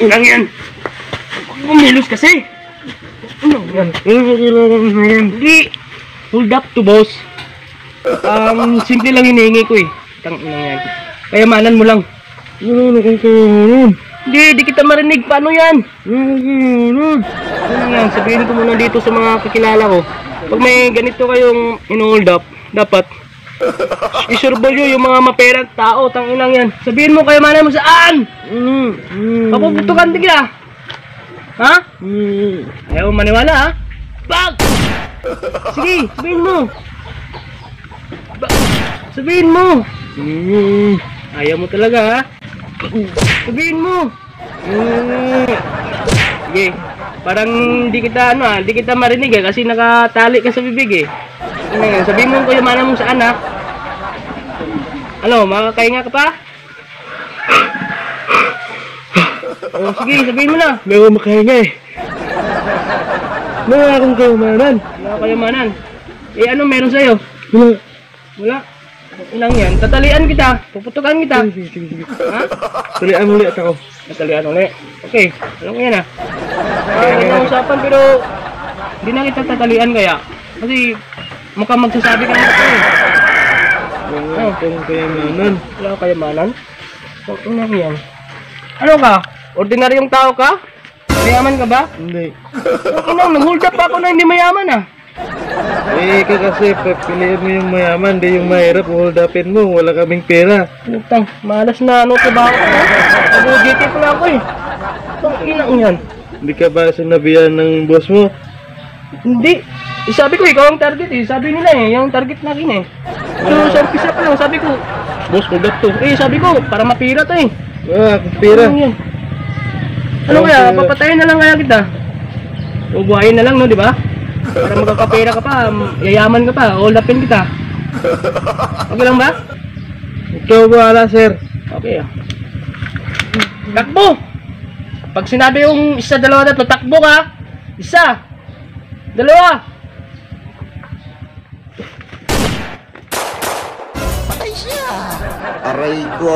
Inang yan. Umilos kasi. Ano yan? Hindi. Hold up to boss. Simple lang hinihingi ko eh. Tang inang yan. Kayamanan mo lang. Hindi, di kita marinig. Paano yan? Ano yan? Sabihin ko muna dito sa mga kakilala ko. Pag may ganito kayong ino-hold up, dapat isurbo nyo yung mga maperang tao. Tang inang yan. Sabihin mo kayamanan mo saan? Papuputukan din kita. Ha? Ayaw maniwala ha? Bag! Sige, sabihin mo. Sabihin mo. Ayaw mo talaga ha? Sabihin mo. Sige. Parang di kita di kita marinig eh kasi nakatali ka sa bibig eh. Sabihin mo kung mana mo sa anak. Ano, makakahinga ka pa? Oh, sige, sabihin mo na. May ako makahinga eh. Wala akong kayamanan. Wala kayamanan. Eh ano meron sa'yo? Wala. Wala. Ilang yan? Tatalian kita. Puputukan kita. Sige. Ha? Talian ulit ako. Tatalian ulit. Okay. Alam mo yan ah. Kita usapan pero hindi na kita tatalian kaya. Kasi mukhang magsasabi ka na ito eh. Wala akong kayamanan. Wala kayamanan? Ano yan? Ano ka? Ordinaryong tao ka? Mayaman ka ba? Hindi. Nag-hold up ako na hindi mayaman ah. Eh, kasi piliin mo yung mayaman, di yung mahirap. Hold upin mo, wala kaming pera. Lutang, malas na trabaho ko. Nag-OJT ko na ako eh. Inang yan. Hindi ka ba sinabihan ng boss mo? Hindi. Sabi ko, ikaw ang target eh. Sabi nila eh, yung target natin eh. So, sa umpisa pa lang, sabi ko, boss, hold up to. Eh, sabi ko, para mapira to eh. Pera. Ano kaya, papatayin na lang kaya kita? Ubuhayin na lang no, di ba? Para magkakapera ka pa, yayaman ka pa, hold upin kita. Okay lang ba? Ikaw bahala, sir. Okay ah. Takbo! Pag sinabi yung isa, dalawa, tatlo, takbo ka! Isa! Dalawa! Patay siya! Aray ko!